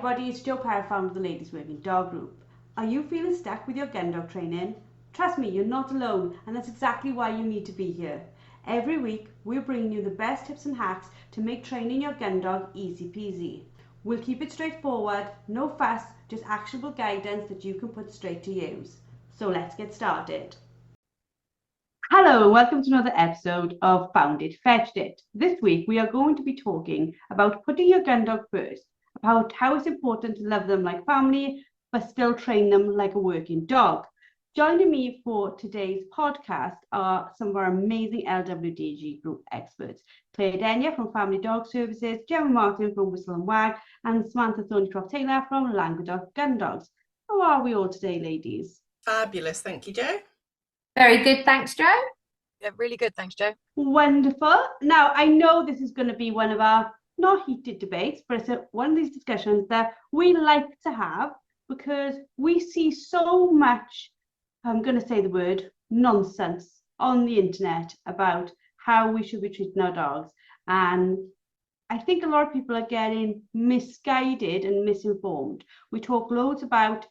everybody, it's Jo Parr, founder of the Ladies Working Dog Group. Are you feeling stuck with your gun dog training? Trust me, you're not alone, and that's exactly why you need to be here. Every week, we're bringing you the best tips and hacks to make training your gun dog easy peasy. We'll keep it straightforward, no fuss, just actionable guidance that you can put straight to use. So let's get started. Hello and welcome to another episode of Found It, Fetched It. This week we are going to be talking about putting your gun dog first, about how it's important to love them like family, but still train them like a working dog. Joining me for today's podcast are some of our amazing LWDG group experts. Claire Denia from Family Dog Services, Gemma Martin from Whistle and Wag, and Samantha Thornycroft-Taylor from Languedoc Gun Dogs. How are we all today, ladies? Fabulous, thank you, Jo. Very good, thanks, Jo. Yeah, really good, thanks, Jo. Wonderful. Now, I know this is going to be one of our not heated debates, but it's one of these discussions that we like to have because we see so much, I'm going to say the word, nonsense on the internet about how we should be treating our dogs. And I think a lot of people are getting misguided and misinformed. We talk loads about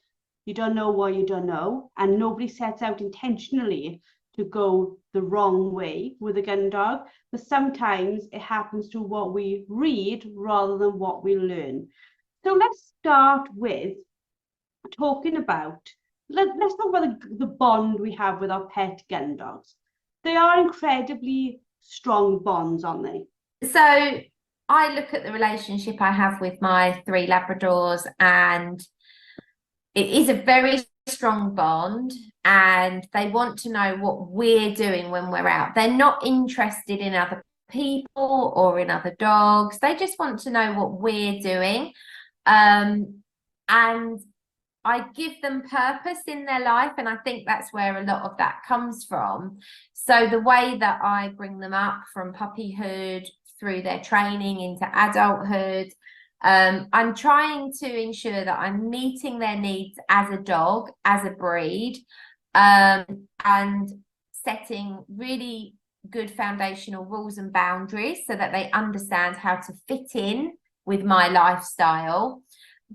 you don't know what you don't know, and nobody sets out intentionally to go the wrong way with a gun dog, but sometimes it happens to what we read rather than what we learn. So let's start with talking about, let's talk about the bond we have with our pet gun dogs. They are incredibly strong bonds, aren't they? So I look at the relationship I have with my 3 Labradors, and it is a very strong bond, and they want to know what we're doing when we're out. They're not interested in other people or in other dogs. They just want to know what we're doing. And I give them purpose in their life, and I think that's where a lot of that comes from. So the way that I bring them up from puppyhood through their training into adulthood, I'm trying to ensure that I'm meeting their needs as a dog, as a breed, and setting really good foundational rules and boundaries so that they understand how to fit in with my lifestyle,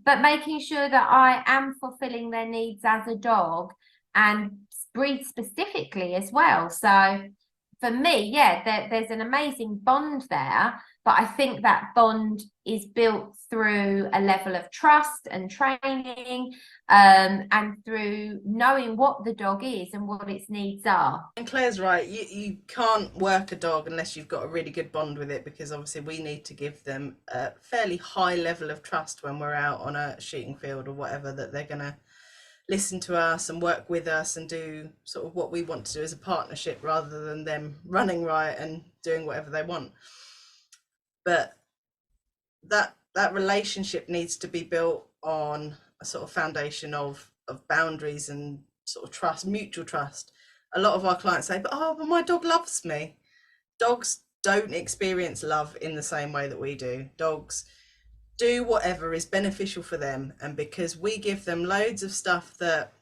but making sure that I am fulfilling their needs as a dog and breed specifically as well. So for me, yeah, there's an amazing bond there, but I think that bond is built through a level of trust and training, and through knowing what the dog is and what its needs are. And Claire's right, you can't work a dog unless you've got a really good bond with it, because obviously we need to give them a fairly high level of trust when we're out on a shooting field or whatever, that they're going to listen to us and work with us and do sort of what we want to do as a partnership, rather than them running riot and doing whatever they want. But that relationship needs to be built on a sort of foundation of boundaries and sort of trust, mutual trust. A lot of our clients say, but my dog loves me. Dogs don't experience love in the same way that we do. Dogs do whatever is beneficial for them, and because we give them loads of stuff that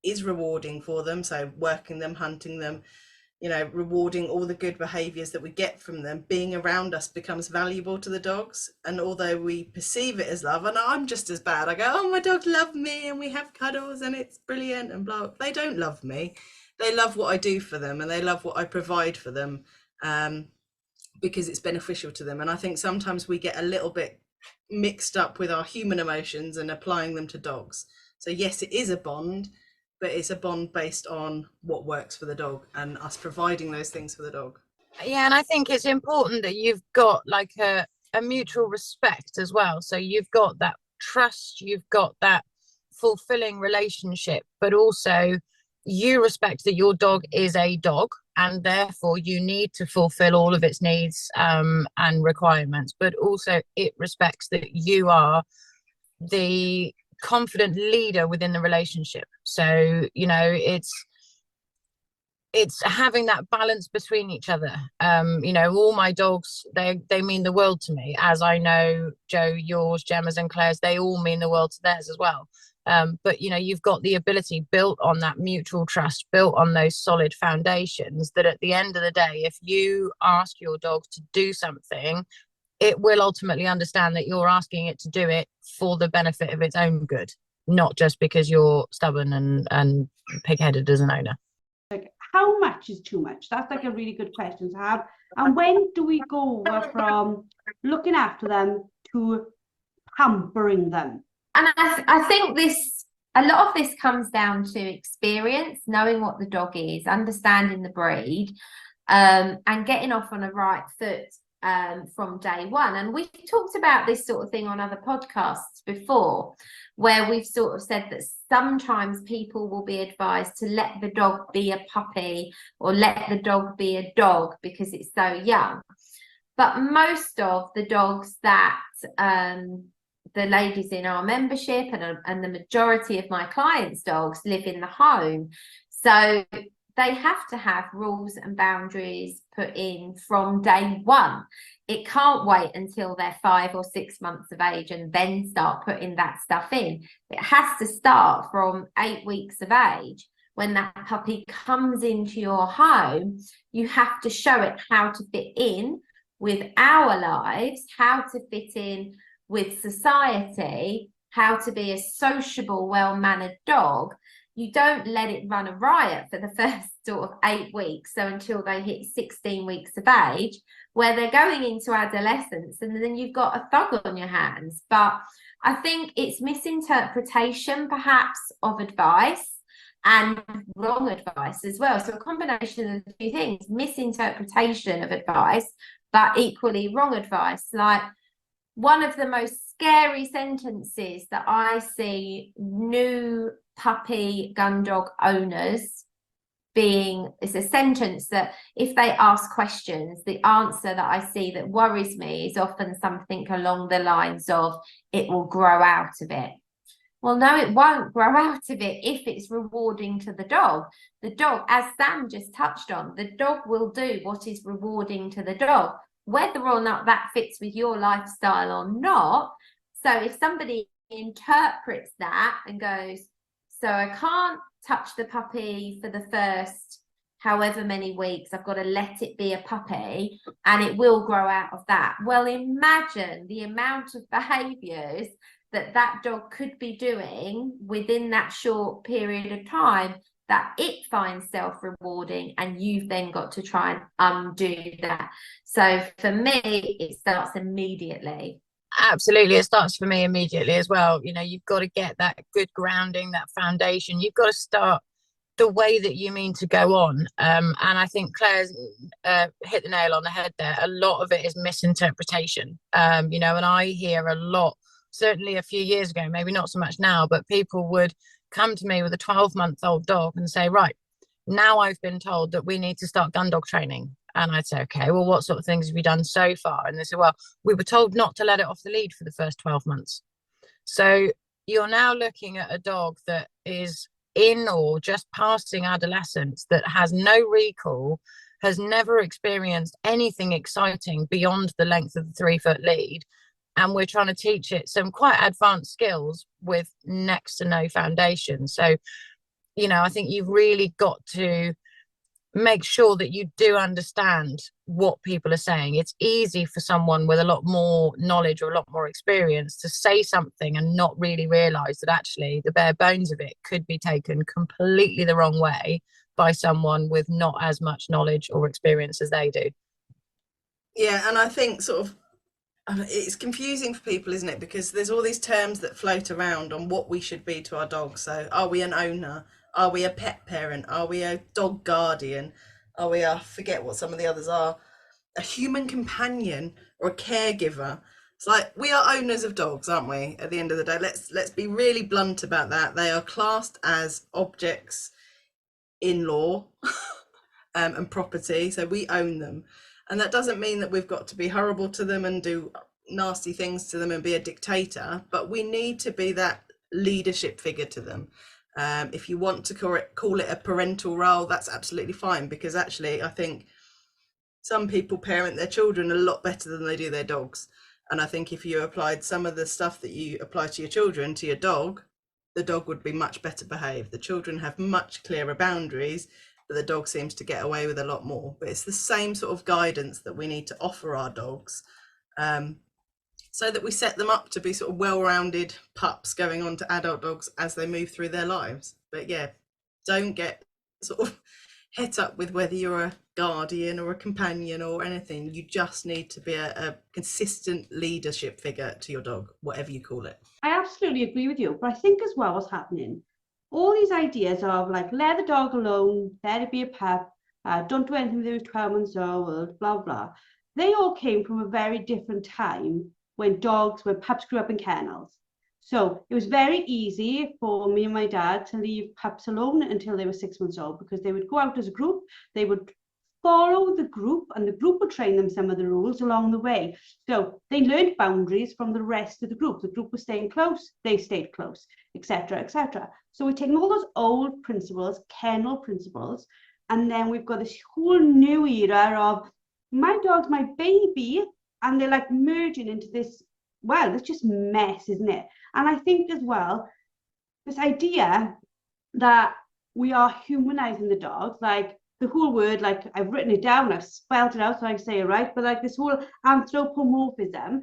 is rewarding for them, so working them, hunting them, rewarding all the good behaviors that we get from them, being around us becomes valuable to the dogs. And although we perceive it as love, and I'm just as bad, I go, oh, my dogs love me and we have cuddles and it's brilliant and blah. They don't love me. They love what I do for them, and they love what I provide for them, because it's beneficial to them. And I think sometimes we get a little bit mixed up with our human emotions and applying them to dogs. So yes, it is a bond, but it's a bond based on what works for the dog and us providing those things for the dog. Yeah, and I think it's important that you've got like a mutual respect as well. So you've got that trust, you've got that fulfilling relationship, but also you respect that your dog is a dog, and therefore you need to fulfill all of its needs and requirements, but also it respects that you are the confident leader within the relationship. So it's having that balance between each other. All my dogs, they mean the world to me, as I know Jo, yours, Gemma's and Claire's, they all mean the world to theirs as well. But you've got the ability built on that mutual trust, built on those solid foundations, that at the end of the day, if you ask your dog to do something, it will ultimately understand that you're asking it to do it for the benefit of its own good, not just because you're stubborn and pig-headed as an owner. Like, how much is too much? That's like a really good question to have. And when do we go from looking after them to pampering them? And I think a lot of this comes down to experience, knowing what the dog is, understanding the breed, and getting off on a right foot from day one. And we've talked about this sort of thing on other podcasts before, where we've sort of said that sometimes people will be advised to let the dog be a puppy or let the dog be a dog because it's so young. But most of the dogs that the ladies in our membership and the majority of my clients' dogs live in the home. So they have to have rules and boundaries put in from day one. It can't wait until they're 5 or 6 months of age and then start putting that stuff in. It has to start from 8 weeks of age. When that puppy comes into your home, you have to show it how to fit in with our lives, how to fit in with society, how to be a sociable, well-mannered dog. You don't let it run a riot for the first sort of 8 weeks, so until they hit 16 weeks of age, where they're going into adolescence, and then you've got a thug on your hands. But I think it's misinterpretation, perhaps, of advice and wrong advice as well. So a combination of the two things, misinterpretation of advice, but equally wrong advice. Like, one of the most scary sentences that I see new puppy gun dog owners being, is a sentence that if they ask questions, the answer that I see that worries me is often something along the lines of, it will grow out of it. Well, no, it won't grow out of it if it's rewarding to the dog. The dog, as Sam just touched on, the dog will do what is rewarding to the dog, whether or not that fits with your lifestyle or not. So if somebody interprets that and goes, so I can't touch the puppy for the first however many weeks, I've got to let it be a puppy and it will grow out of that. Well, imagine the amount of behaviours that dog could be doing within that short period of time that it finds self-rewarding, and you've then got to try and undo that. So for me, it starts immediately. Absolutely, it starts for me immediately as well. You know, you've got to get that good grounding, that foundation. You've got to start the way that you mean to go on. And I think Claire's hit the nail on the head there. A lot of it is misinterpretation. You know, and I hear a lot, certainly a few years ago, maybe not so much now, but people would come to me with a 12-month-old dog and say, right, now I've been told that we need to start gun dog training. And I'd say, okay, well, what sort of things have you done so far? And they said, well, we were told not to let it off the lead for the first 12 months. So you're now looking at a dog that is in or just passing adolescence, that has no recall, has never experienced anything exciting beyond the length of the 3-foot lead. And we're trying to teach it some quite advanced skills with next to no foundation. So, you know, I think you've really got to make sure that you do understand what people are saying. It's easy for someone with a lot more knowledge or a lot more experience to say something and not really realize that actually the bare bones of it could be taken completely the wrong way by someone with not as much knowledge or experience as they do. Yeah, and I think sort of it's confusing for people, isn't it? Because there's all these terms that float around on what we should be to our dogs. So are we an owner? Are we a pet parent? Are we a dog guardian? Are we I forget what some of the others are, a human companion or a caregiver? It's like, we are owners of dogs, aren't we? At the end of the day, let's be really blunt about that. They are classed as objects in law and property, so we own them. And that doesn't mean that we've got to be horrible to them and do nasty things to them and be a dictator, but we need to be that leadership figure to them. If you want to call it a parental role, that's absolutely fine, because actually I think some people parent their children a lot better than they do their dogs. And I think if you applied some of the stuff that you apply to your children to your dog, the dog would be much better behaved. The children have much clearer boundaries, but the dog seems to get away with a lot more. But it's the same sort of guidance that we need to offer our dogs. so that we set them up to be sort of well-rounded pups going on to adult dogs as they move through their lives. But yeah, don't get sort of het up with whether you're a guardian or a companion or anything. You just need to be a consistent leadership figure to your dog, whatever you call it. I absolutely agree with you, but I think as well what's happening, all these ideas of like, let the dog alone, let it be a pup, don't do anything with it 12 months old, blah, blah. They all came from a very different time when pups grew up in kennels. So it was very easy for me and my dad to leave pups alone until they were 6 months old, because they would go out as a group, they would follow the group, and the group would train them some of the rules along the way. So they learned boundaries from the rest of the group. The group was staying close, they stayed close, etc., etc. So we're taking all those old principles, kennel principles, and then we've got this whole new era of my dog's my baby, and they're like merging into this, well, it's just mess, isn't it? And I think as well, this idea that we are humanizing the dogs, like the whole word, like I've written it down, I've spelled it out so I can say it right, but like this whole anthropomorphism,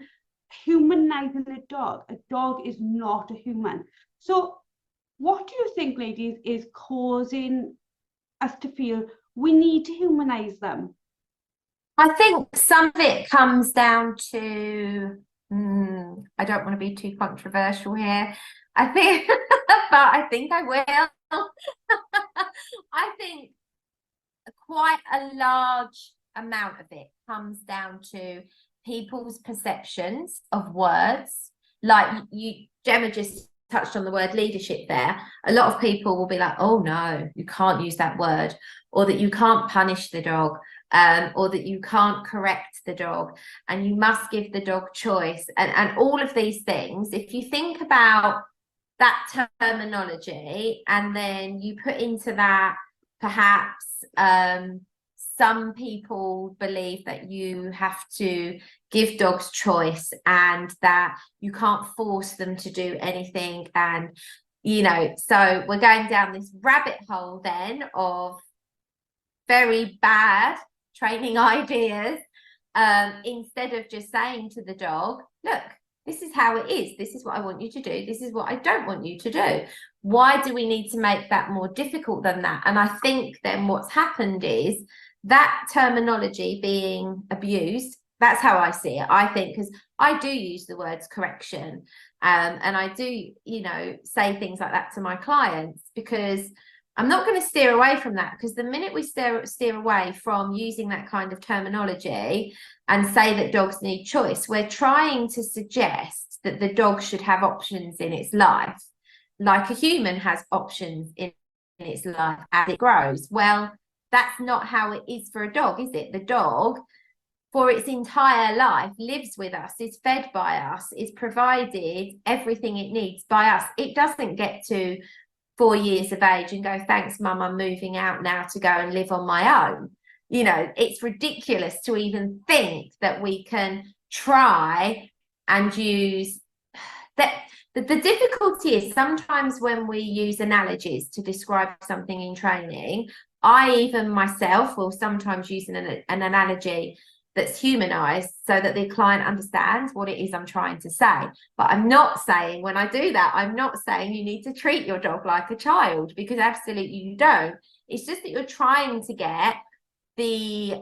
humanizing a dog is not a human. So what do you think, ladies, is causing us to feel we need to humanize them? I think some of it comes down to, I don't want to be too controversial here. I think, but I think I will. I think quite a large amount of it comes down to people's perceptions of words. Like Gemma just touched on the word leadership there. A lot of people will be like, oh no, you can't use that word, or that you can't punish the dog, or that you can't correct the dog, and you must give the dog choice, and all of these things. If you think about that terminology, and then you put into that perhaps some people believe that you have to give dogs choice and that you can't force them to do anything, and so we're going down this rabbit hole then of very bad training ideas, instead of just saying to the dog, look, this is how it is, this is what I want you to do, this is what I don't want you to do. Why do we need to make that more difficult than that? And I think then what's happened is that terminology being abused. That's how I see it. I think, because I do use the words correction, and I do say things like that to my clients, because I'm not going to steer away from that, because the minute we steer away from using that kind of terminology and say that dogs need choice, we're trying to suggest that the dog should have options in its life, like a human has options in its life as it grows. Well, that's not how it is for a dog, is it? The dog, for its entire life, lives with us, is fed by us, is provided everything it needs by us. It doesn't get to 4 years of age and go, thanks mum, I'm moving out now to go and live on my own. It's ridiculous to even think that we can try and use that. The difficulty is sometimes when we use analogies to describe something in training, I even myself will sometimes use an analogy that's humanized so that the client understands what it is I'm trying to say. But I'm not saying, when I do that, I'm not saying you need to treat your dog like a child, because absolutely you don't. It's just that you're trying to get the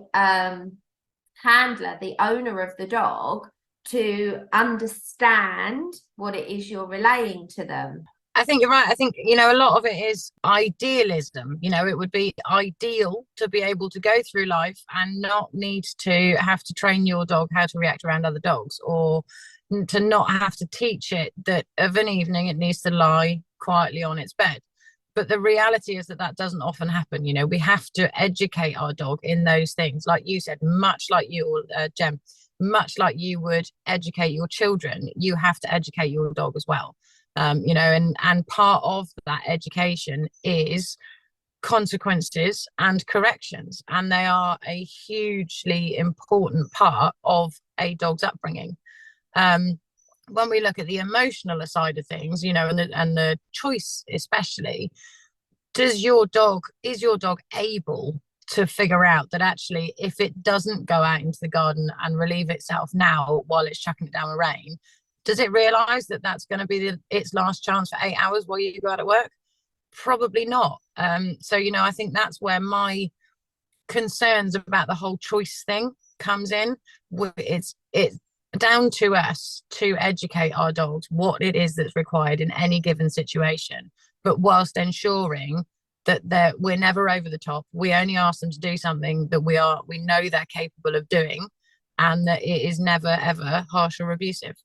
handler, the owner of the dog, to understand what it is you're relaying to them. I think you're right. I think, a lot of it is idealism. It would be ideal to be able to go through life and not need to have to train your dog how to react around other dogs, or to not have to teach it that of an evening it needs to lie quietly on its bed. But the reality is that doesn't often happen. We have to educate our dog in those things. Like you said, much like you, Jem, much like you would educate your children, you have to educate your dog as well. And part of that education is consequences and corrections, and they are a hugely important part of a dog's upbringing. When we look at the emotional side of things, and the choice especially, is your dog able to figure out that actually if it doesn't go out into the garden and relieve itself now while it's chucking it down with rain, does it realize that that's going to be its last chance for 8 hours while you go out at work? Probably not. So I think that's where my concerns about the whole choice thing comes in. It's down to us to educate our dogs what it is that's required in any given situation, but whilst ensuring that we're never over the top. We only ask them to do something that we know they're capable of doing, and that it is never ever harsh or abusive.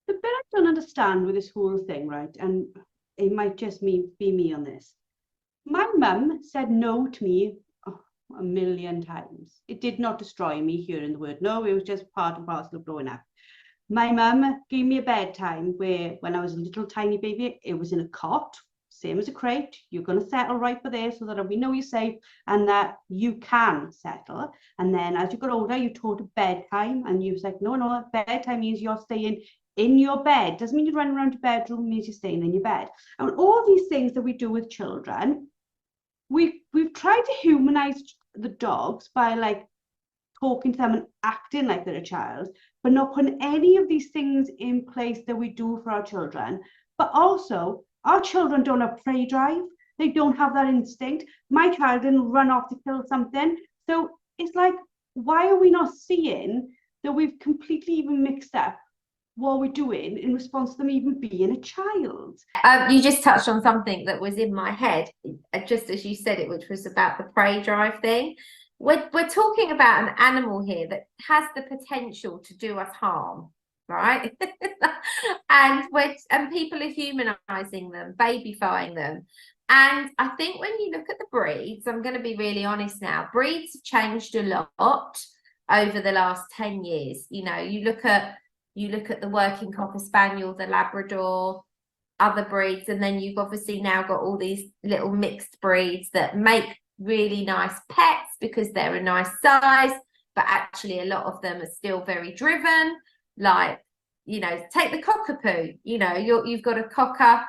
The bit I don't understand with this whole thing, right, and it might just be me on this. My mum said no to me a million times. It did not destroy me hearing the word no. It was just part and parcel of growing up. My mum gave me a bedtime where, when I was a little tiny baby, it was in a cot, same as a crate. You're going to settle right for there so that we know you're safe and that you can settle. And then as you got older, you taught a bedtime, and you was like, no, bedtime means you're staying in your bed. Doesn't mean you run around your bedroom, means you're staying in your bed. And all these things that we do with children, we've tried to humanize the dogs by like talking to them and acting like they're a child, but not putting any of these things in place that we do for our children. But also, our children don't have prey drive. They don't have that instinct. My child didn't run off to kill something. So it's like, why are we not seeing that we've completely even mixed up what we're doing in response to them even being a child? You just touched on something that was in my head, just as you said it, which was about the prey drive thing. We're talking about an animal here that has the potential to do us harm, right? and people are humanizing them, babyfying them. And I think when you look at the breeds, I'm going to be really honest now, breeds have changed a lot over the last 10 years. You look at the working Cocker Spaniel, the Labrador, other breeds, and then you've obviously now got all these little mixed breeds that make really nice pets because they're a nice size, but actually a lot of them are still very driven. Like, take the cockapoo. You've got a cocker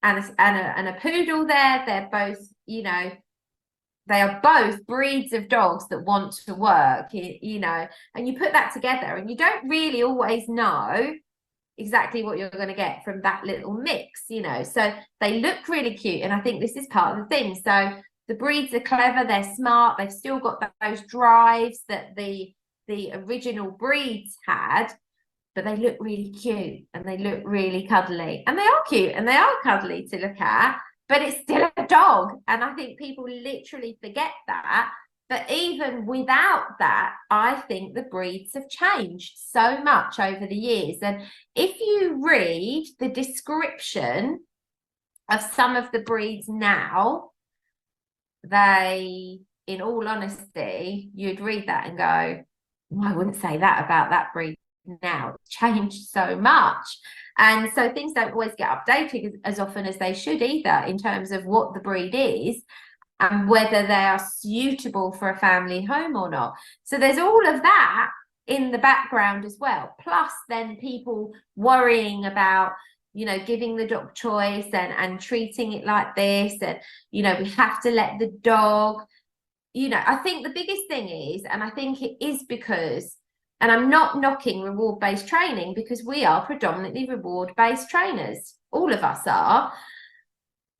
and a poodle there. They're both, they are both breeds of dogs that want to work, and you put that together and you don't really always know exactly what you're going to get from that little mix, so they look really cute. And I think this is part of the thing. So the breeds are clever, they're smart, they've still got those drives that the original breeds had, but they look really cute and they look really cuddly, and they are cute and they are cuddly to look at, but it's still a dog. And I think people literally forget that. But even without that, I think the breeds have changed so much over the years. And if you read the description of some of the breeds now, they, in all honesty, you'd read that and go, well, I wouldn't say that about that breed now. It's changed so much. And so things don't always get updated as often as they should either, in terms of what the breed is and whether they are suitable for a family home or not. So there's all of that in the background as well. Plus then people worrying about, giving the dog choice and treating it like this. And, we have to let the dog, I think the biggest thing is, and I think it is because, and I'm not knocking reward-based training, because we are predominantly reward-based trainers. All of us are.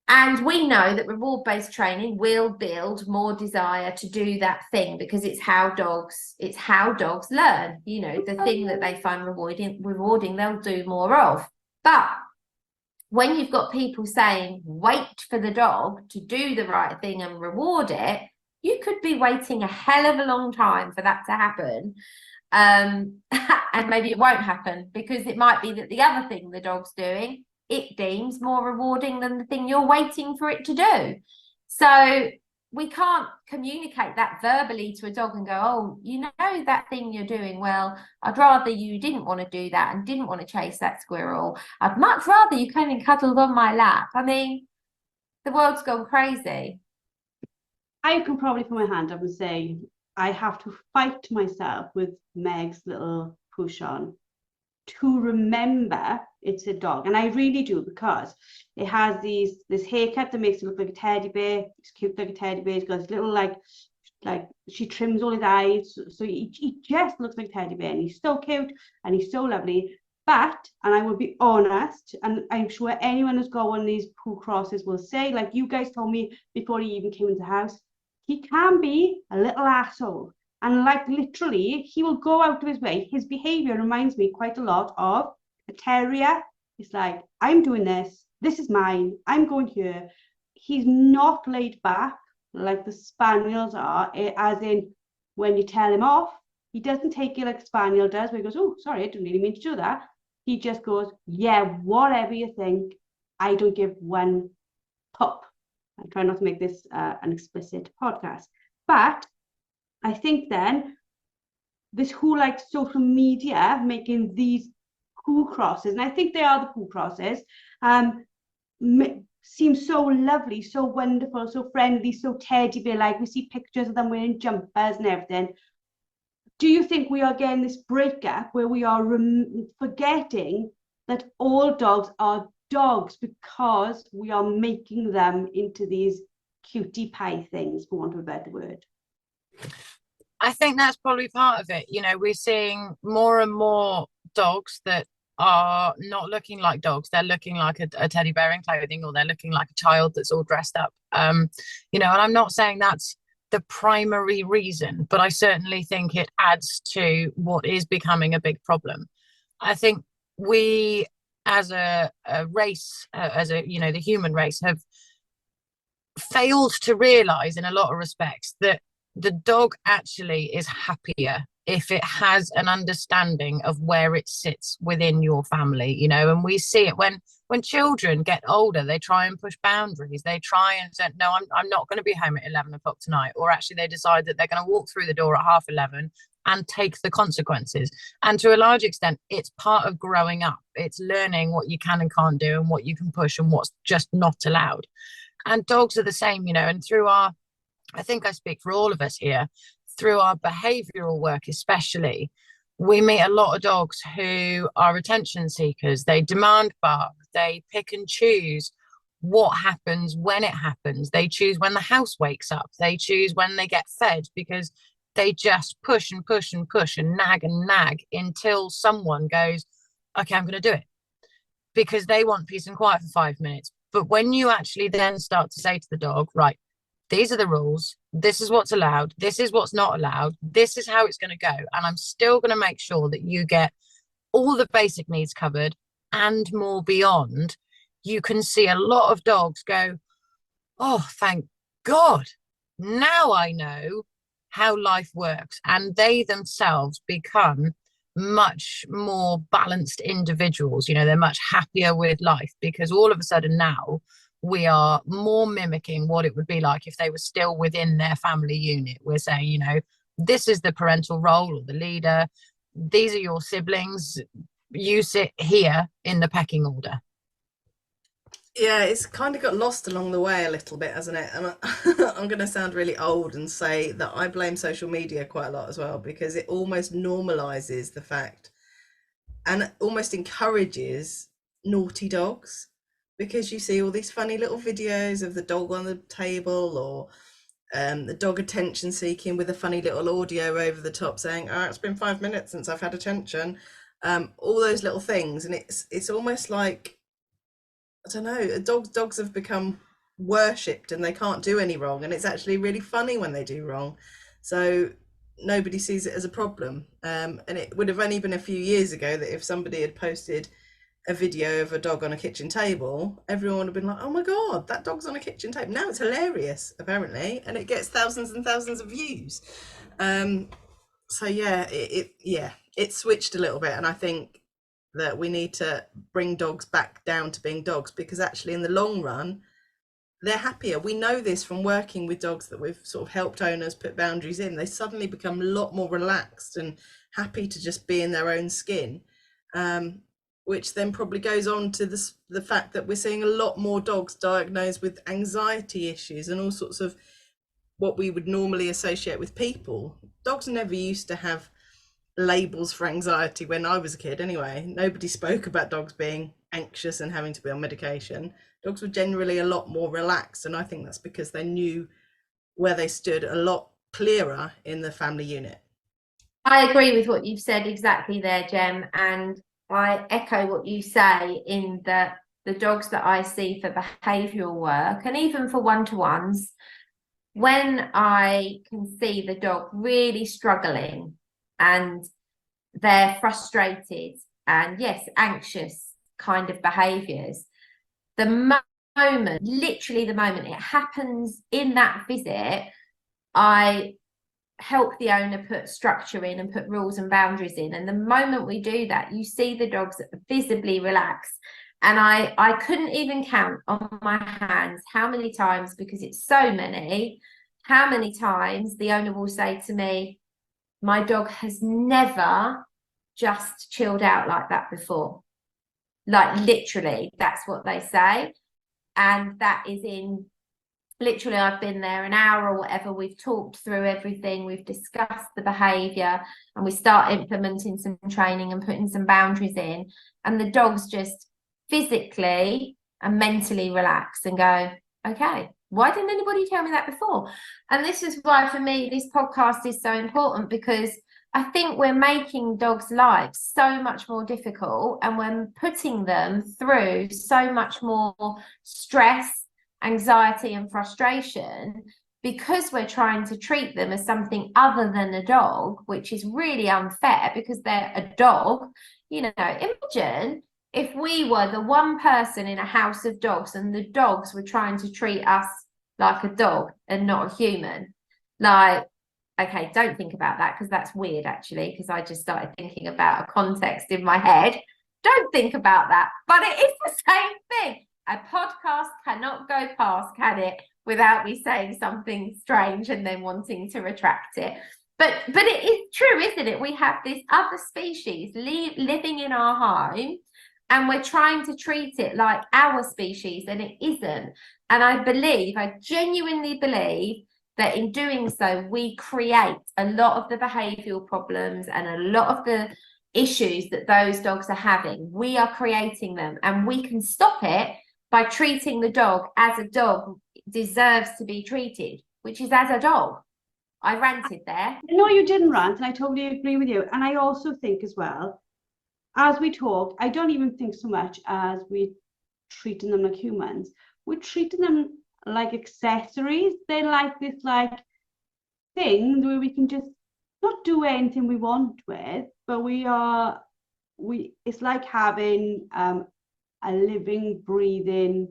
And we know that reward-based training will build more desire to do that thing, because it's how dogs learn. The thing that they find rewarding, they'll do more of. But when you've got people saying, wait for the dog to do the right thing and reward it, you could be waiting a hell of a long time for that to happen. And maybe it won't happen, because it might be that the other thing the dog's doing, it deems more rewarding than the thing you're waiting for it to do. So we can't communicate that verbally to a dog and go, oh, that thing you're doing, well, I'd rather you didn't want to do that and didn't want to chase that squirrel. I'd much rather you came and cuddled on my lap. I mean, the world's gone crazy. I can probably put my hand up and say I have to fight myself with Meg's little push on to remember it's a dog. And I really do, because it has this haircut that makes it look like a teddy bear. It's cute like a teddy bear. It's got this little like she trims all his eyes, so he just looks like a teddy bear, and he's so cute and he's so lovely. But, and I will be honest, and I'm sure anyone who's got one of these poo crosses will say, like you guys told me before he even came into the house, he can be a little asshole. And like literally, he will go out of his way. His behavior reminds me quite a lot of a terrier. It's like, I'm doing this. This is mine. I'm going here. He's not laid back like the spaniels are, as in when you tell him off, he doesn't take it like a spaniel does, where he goes, oh, sorry, I didn't really mean to do that. He just goes, yeah, whatever you think. I don't give one pop. I try not to make this an explicit podcast. But I think then this whole like social media making these poo crosses, and I think they are the poo crosses, seem so lovely, so wonderful, so friendly, so teddy bear like. We see pictures of them wearing jumpers and everything. Do you think we are getting this breakup where we are forgetting that all dogs are dogs because we are making them into these cutie pie things, for want of a better word? I think that's probably part of it. We're seeing more and more dogs that are not looking like dogs. They're looking like a teddy bear in clothing, or they're looking like a child that's all dressed up. And I'm not saying that's the primary reason, but I certainly think it adds to what is becoming a big problem. I think we as a race, the human race, have failed to realize in a lot of respects that the dog actually is happier if it has an understanding of where it sits within your family, and we see it when children get older. They try and push boundaries. They try and say, no, I'm not going to be home at 11 o'clock tonight. Or actually they decide that they're going to walk through the door at 11:30 and take the consequences. And to a large extent, it's part of growing up. It's learning what you can and can't do, and what you can push and what's just not allowed. And dogs are the same, and through I think I speak for all of us here, through our behavioural work especially, we meet a lot of dogs who are attention seekers. They demand bark. They pick and choose what happens when it happens. They choose when the house wakes up. They choose when they get fed, because they just push and push and push and nag until someone goes, okay, I'm going to do it, because they want peace and quiet for 5 minutes. But when you actually then start to say to the dog, right, these are the rules, this is what's allowed, this is what's not allowed, this is how it's going to go, and I'm still going to make sure that you get all the basic needs covered and more beyond, you can see a lot of dogs go, oh, thank God, now I know how life works. And they themselves become much more balanced individuals. They're much happier with life, because all of a sudden now we are more mimicking what it would be like if they were still within their family unit. We're saying, this is the parental role or the leader. These are your siblings. You sit here in the pecking order. Yeah, it's kind of got lost along the way a little bit, hasn't it? And I'm going to sound really old and say that I blame social media quite a lot as well, because it almost normalizes the fact and almost encourages naughty dogs, because you see all these funny little videos of the dog on the table, or the dog attention seeking with a funny little audio over the top saying, oh, it's been 5 minutes since I've had attention. All those little things. And it's almost like, I don't know, dogs have become worshipped and they can't do any wrong. And it's actually really funny when they do wrong. So nobody sees it as a problem. And it would have only been a few years ago that if somebody had posted a video of a dog on a kitchen table, everyone would have been like, oh my God, that dog's on a kitchen table. Now it's hilarious, apparently, and it gets thousands and thousands of views. So yeah, it switched a little bit, and I think that we need to bring dogs back down to being dogs, because actually in the long run, they're happier. We know this from working with dogs that we've sort of helped owners put boundaries in. They suddenly become a lot more relaxed and happy to just be in their own skin. Which then probably goes on to the fact that we're seeing a lot more dogs diagnosed with anxiety issues and all sorts of what we would normally associate with people. Dogs never used to have labels for anxiety when I was a kid anyway. Nobody spoke about dogs being anxious and having to be on medication. Dogs were generally a lot more relaxed, and I think that's because they knew where they stood a lot clearer in the family unit. I agree with what you've said exactly there, Jem, and I echo what you say in that the dogs that I see for behavioural work and even for one-to-ones, when I can see the dog really struggling and they're frustrated and yes, anxious kind of behaviours, the moment, literally the moment it happens in that visit, I help the owner put structure in and put rules and boundaries in. And the moment we do that, you see the dogs visibly relax. And I couldn't even count on my hands how many times, because it's so many, how many times the owner will say to me, my dog has never just chilled out like that before. Like literally, that's what they say. And that is in literally, I've been there an hour or whatever, we've talked through everything, we've discussed the behaviour, and we start implementing some training and putting some boundaries in, and the dogs just physically and mentally relax and go, okay, why didn't anybody tell me that before? And this is why for me this podcast is so important, because I think we're making dogs' lives so much more difficult, and we're putting them through so much more stress, anxiety and frustration, because we're trying to treat them as something other than a dog, which is really unfair because they're a dog. You know, imagine if we were the one person in a house of dogs and the dogs were trying to treat us like a dog and not a human. Like, okay, don't think about that, because that's weird actually, because I just started thinking about a context in my head. Don't think about that, but it is the same thing. A podcast cannot go past, can it, without me saying something strange and then wanting to retract it. But it is true, isn't it? We have this other species living in our home, and we're trying to treat it like our species, and it isn't. And I genuinely believe that in doing so, we create a lot of the behavioural problems and a lot of the issues that those dogs are having. We are creating them, and we can stop it by treating the dog as a dog deserves to be treated, which is as a dog. I ranted there. No, you didn't rant, and I totally agree with you. And I also think as well, as we talk, I don't even think so much as we're treating them like humans. We're treating them like accessories. They're like this thing where we can just not do anything we want with, but it's like having a living, breathing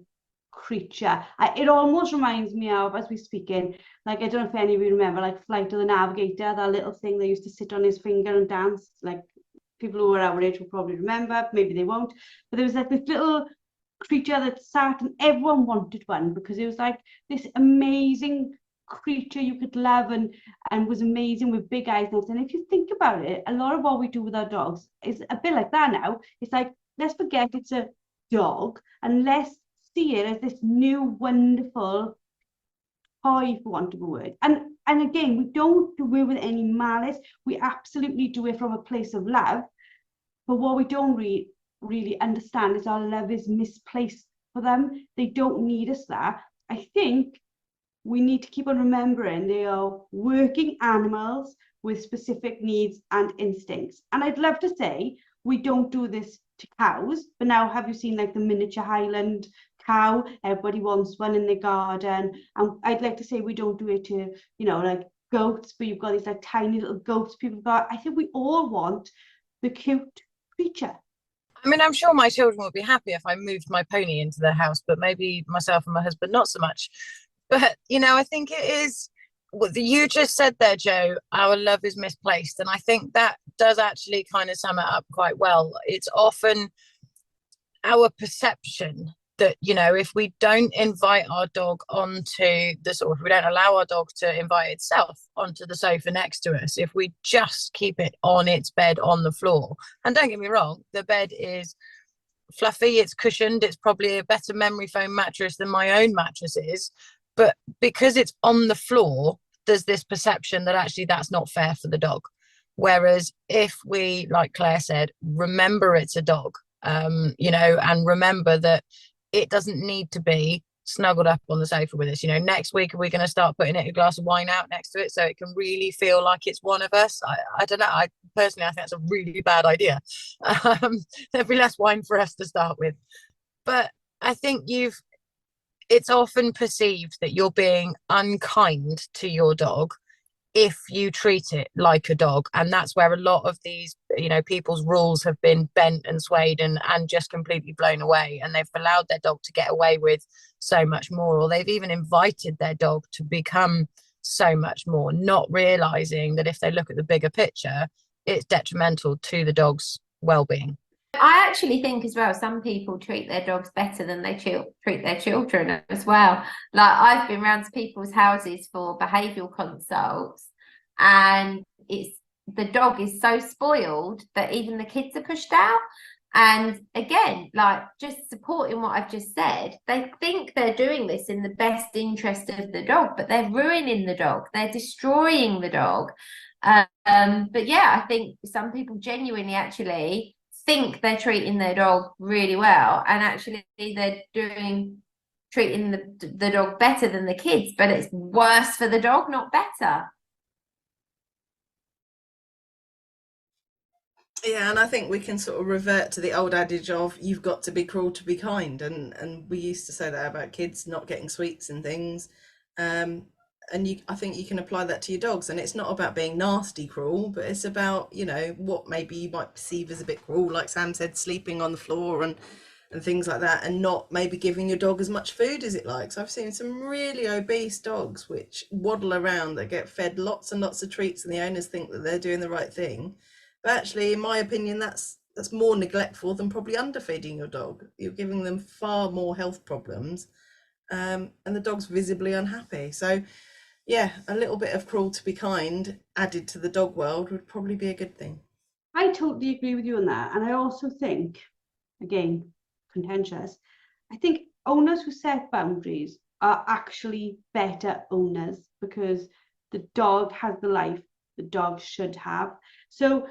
creature. It almost reminds me of, as we're speaking, like, I don't know if any of you remember, like Flight of the Navigator, that little thing they used to sit on his finger and dance. Like, people who are our age will probably remember, maybe they won't. But there was like this little creature that sat, and everyone wanted one because it was like this amazing creature you could love and was amazing with big eyes and everything. And if you think about it, a lot of what we do with our dogs is a bit like that now. It's like, let's forget it's a dog and let's see it as this new wonderful toy, for want of a word. And again, we don't do it with any malice. We absolutely do it from a place of love. But what we don't really understand is our love is misplaced for them. They don't need us there. I think we need to keep on remembering they are working animals with specific needs and instincts. And I'd love to say we don't do this to cows, but now have you seen like the miniature Highland cow? Everybody wants one in their garden. And I'd like to say we don't do it to, like goats, but you've got these like tiny little goats people got. I think we all want the cute creature. I mean, I'm sure my children would be happy if I moved my pony into their house, but maybe myself and my husband not so much. But, I think it is what you just said there, Joe, our love is misplaced. And I think that does actually kind of sum it up quite well. It's often our perception that, if we don't invite our dog onto the sofa, if we don't allow our dog to invite itself onto the sofa next to us, if we just keep it on its bed on the floor, and don't get me wrong, the bed is fluffy, it's cushioned, it's probably a better memory foam mattress than my own mattress is, but because it's on the floor, there's this perception that actually that's not fair for the dog. Whereas if we, like Claire said, remember it's a dog, and remember that it doesn't need to be snuggled up on the sofa with us. You know, next week, are we going to start putting it a glass of wine out next to it so it can really feel like it's one of us? I don't know. I personally, I think that's a really bad idea. There'd be less wine for us to start with. But I think it's often perceived that you're being unkind to your dog if you treat it like a dog, and that's where a lot of these, you know, people's rules have been bent and swayed and just completely blown away, and they've allowed their dog to get away with so much more, or they've even invited their dog to become so much more, not realizing that if they look at the bigger picture, it's detrimental to the dog's well-being. I actually think as well, some people treat their dogs better than they treat their children as well. Like, I've been around to people's houses for behavioural consults, and the dog is so spoiled that even the kids are pushed out. And again, like, just supporting what I've just said, they think they're doing this in the best interest of the dog, but they're ruining the dog, they're destroying the dog. But yeah, I think some people genuinely actually think they're treating their dog really well, and actually they're treating the dog better than the kids, but it's worse for the dog, not better. Yeah, and I think we can sort of revert to the old adage of you've got to be cruel to be kind, and we used to say that about kids not getting sweets and things. And I think you can apply that to your dogs, and it's not about being nasty cruel, but it's about, you know, what maybe you might perceive as a bit cruel, like Sam said, sleeping on the floor and things like that, and not maybe giving your dog as much food as it likes. I've seen some really obese dogs which waddle around, that get fed lots and lots of treats, and the owners think that they're doing the right thing, but actually, in my opinion, that's more neglectful than probably underfeeding your dog. You're giving them far more health problems, and the dog's visibly unhappy. So yeah, a little bit of cruel to be kind added to the dog world would probably be a good thing. I totally agree with you on that. And I also think, again, contentious, I think owners who set boundaries are actually better owners, because the dog has the life the dog should have. So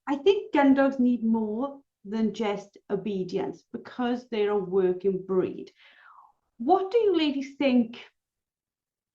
I think gun dogs need more than just obedience, because they're a working breed. What do you ladies think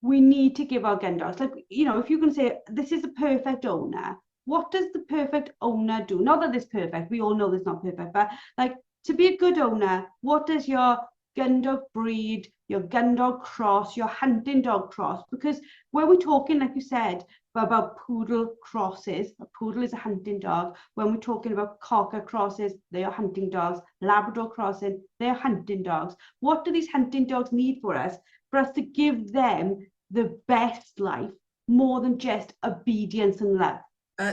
we need to give our gun dogs? Like, you know, if you can say this is a perfect owner, what does the perfect owner do? Not that it's perfect, we all know it's not perfect, but like, to be a good owner, what does your gun dog breed, your gun dog cross, your hunting dog cross? Because when we're talking, like you said, about poodle crosses, a poodle is a hunting dog. When we're talking about cocker crosses, they are hunting dogs. Labrador crossing, they're hunting dogs. What do these hunting dogs need for us to give them the best life, more than just obedience and love?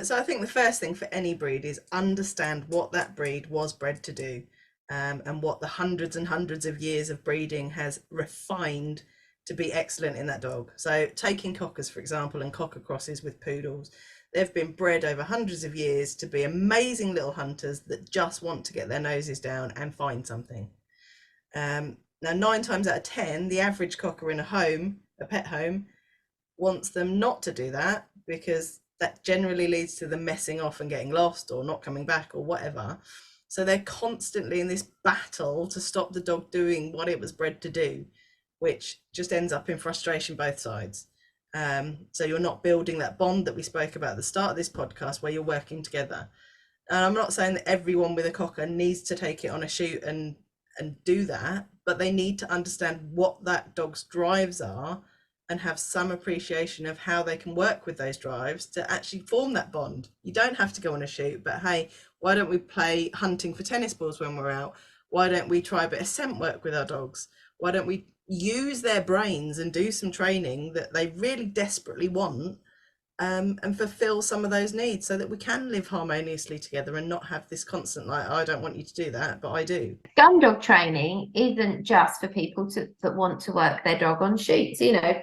So I think the first thing for any breed is understand what that breed was bred to do, and what the hundreds and hundreds of years of breeding has refined to be excellent in that dog. So taking cockers, for example, and cocker crosses with poodles, they've been bred over hundreds of years to be amazing little hunters that just want to get their noses down and find something. Now, 9 times out of 10, the average cocker in a pet home, wants them not to do that, because that generally leads to them messing off and getting lost or not coming back or whatever. So they're constantly in this battle to stop the dog doing what it was bred to do, which just ends up in frustration both sides. So you're not building that bond that we spoke about at the start of this podcast, where you're working together. And I'm not saying that everyone with a cocker needs to take it on a shoot and do that, but they need to understand what that dog's drives are and have some appreciation of how they can work with those drives to actually form that bond. You don't have to go on a shoot, but hey, why don't we play hunting for tennis balls when we're out? Why don't we try a bit of scent work with our dogs? Why don't we use their brains and do some training that they really desperately want, and fulfill some of those needs, so that we can live harmoniously together and not have this constant, like, I don't want you to do that, but I do. Gun dog training isn't just for people that want to work their dog on shoots, you know,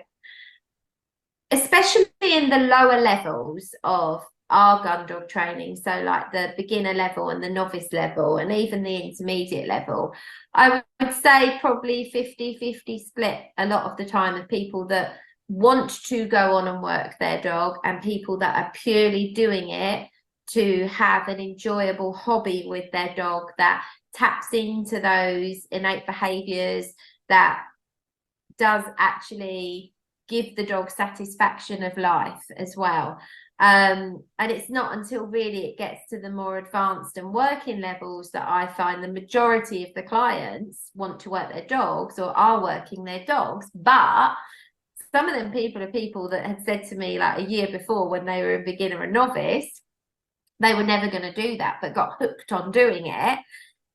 especially in the lower levels of our gun dog training, so like the beginner level and the novice level and even the intermediate level. I would say probably 50-50 split a lot of the time of people that want to go on and work their dog, and people that are purely doing it to have an enjoyable hobby with their dog that taps into those innate behaviors that does actually give the dog satisfaction of life as well. And it's not until really it gets to the more advanced and working levels that I find the majority of the clients want to work their dogs or are working their dogs. But some of them people are people that had said to me like a year before, when they were a beginner and novice, they were never going to do that, but got hooked on doing it.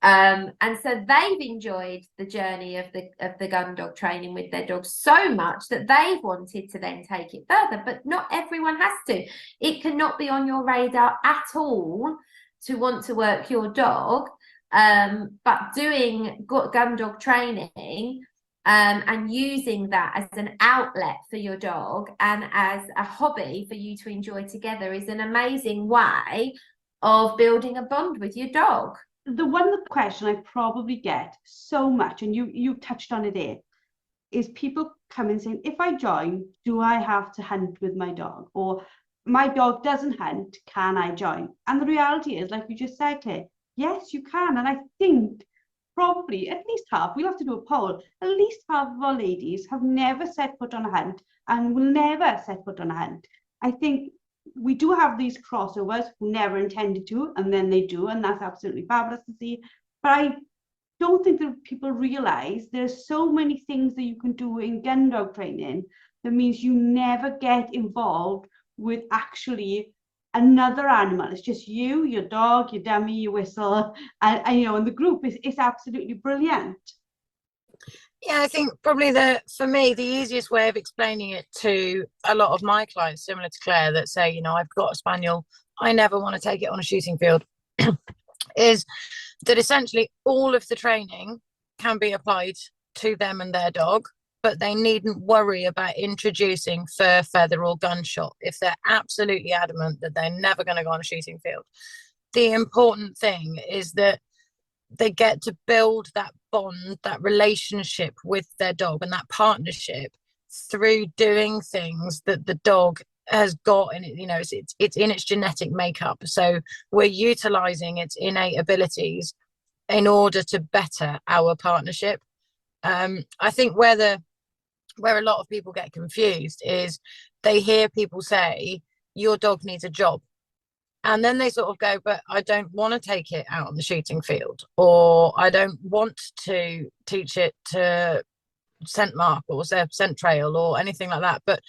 And so they've enjoyed the journey of the gun dog training with their dogs so much that they've wanted to then take it further. But not everyone has to. It cannot be on your radar at all to want to work your dog. But doing gun dog training and using that as an outlet for your dog and as a hobby for you to enjoy together is an amazing way of building a bond with your dog. The one question I probably get so much, and you touched on it there, is people coming saying, if I join, do I have to hunt with my dog? Or my dog doesn't hunt, can I join? And the reality is, like you just said, Claire, yes, you can. And I think probably at least half, we'll have to do a poll, at least half of our ladies have never set foot on a hunt and will never set foot on a hunt. I think we do have these crossovers who never intended to, and then they do, and that's absolutely fabulous to see. But I don't think that people realize there's so many things that you can do in gun dog training that means you never get involved with actually another animal. It's just you, your dog, your dummy, your whistle, and you know, and the group is absolutely brilliant. Yeah, I think probably for me, the easiest way of explaining it to a lot of my clients, similar to Claire, that say, you know, I've got a spaniel, I never want to take it on a shooting field, is that essentially all of the training can be applied to them and their dog, but they needn't worry about introducing fur, feather, or gunshot if they're absolutely adamant that they're never going to go on a shooting field. The important thing is that they get to build that bond, that relationship with their dog and that partnership through doing things that the dog has got in it. You know, it's in its genetic makeup. So we're utilizing its innate abilities in order to better our partnership. I think where a lot of people get confused is they hear people say, your dog needs a job. And then they sort of go, but I don't want to take it out on the shooting field, or I don't want to teach it to scent mark or scent trail or anything like that. But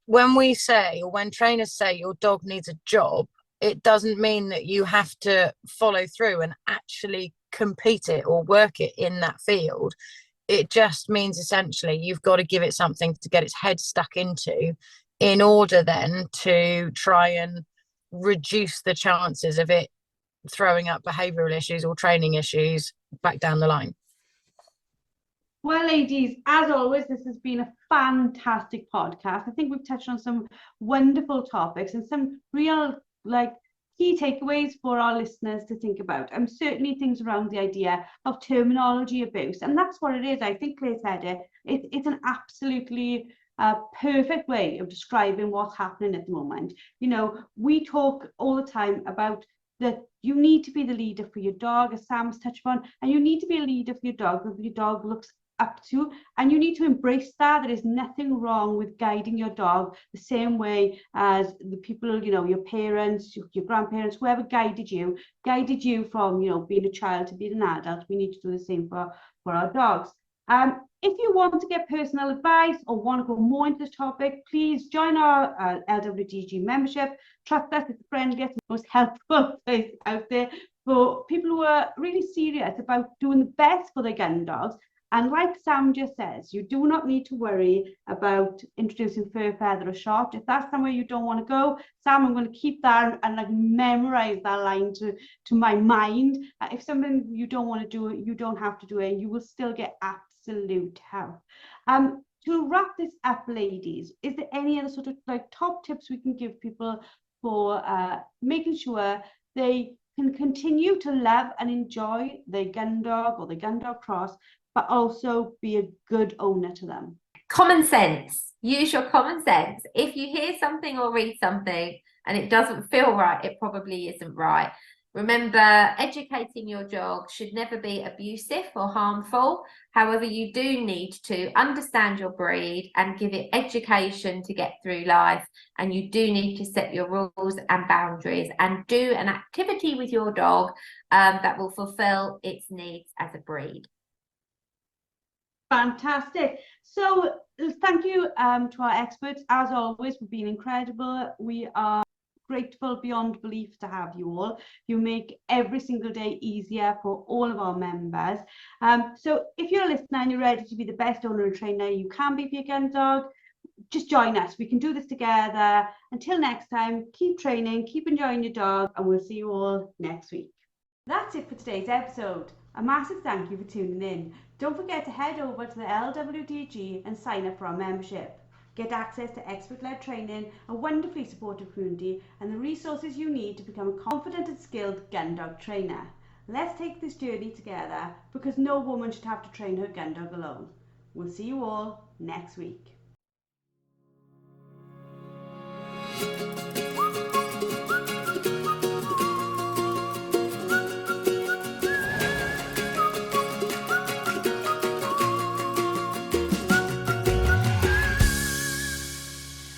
when we say, or when trainers say your dog needs a job, it doesn't mean that you have to follow through and actually compete it or work it in that field. It just means essentially you've got to give it something to get its head stuck into in order then to try and reduce the chances of it throwing up behavioural issues or training issues back down the line. Well, ladies, as always, this has been a fantastic podcast. I think we've touched on some wonderful topics and some real key takeaways for our listeners to think about. And certainly things around the idea of terminology abuse. And that's what it is. I think Claire said it. It's an absolutely perfect way of describing what's happening at the moment. You know, we talk all the time about that you need to be the leader for your dog, as Sam's touched on, and you need to be a leader for your dog that your dog looks up to, and you need to embrace that. There is nothing wrong with guiding your dog the same way as the people, you know, your parents, your grandparents, whoever guided you from, you know, being a child to being an adult. We need to do the same for our dogs. If you want to get personal advice or want to go more into this topic, please join our LWDG membership. Trust us, it's the friendliest, most helpful place out there for people who are really serious about doing the best for their gun dogs. And like Sam just says, you do not need to worry about introducing fur, feather, or shot. If that's somewhere you don't want to go, Sam, I'm going to keep that and like memorize that line to my mind. If something you don't want to do it, you don't have to do it. You will still get absolute help. To wrap this up, ladies, is there any other sort of like top tips we can give people for making sure they can continue to love and enjoy their gun dog or the gun dog cross, but also be a good owner to them? Common sense. Use your common sense. If you hear something or read something and it doesn't feel right, it probably isn't right. Remember, educating your dog should never be abusive or harmful. However, you do need to understand your breed and give it education to get through life. And you do need to set your rules and boundaries and do an activity with your dog that will fulfill its needs as a breed. Fantastic. So thank you to our experts, as always, for being incredible. We are grateful beyond belief to have you all. You make every single day easier for all of our members. So if you're a listener and you're ready to be the best owner and trainer you can be for your gun dog, just join us. We can do this together. Until next time, keep training, keep enjoying your dog, and we'll see you all next week. That's it for today's episode. A massive thank you for tuning in. Don't forget to head over to the LWDG and sign up for our membership. Get access to expert-led training, a wonderfully supportive community, and the resources you need to become a confident and skilled gun dog trainer. Let's take this journey together, because no woman should have to train her gun dog alone. We'll see you all next week.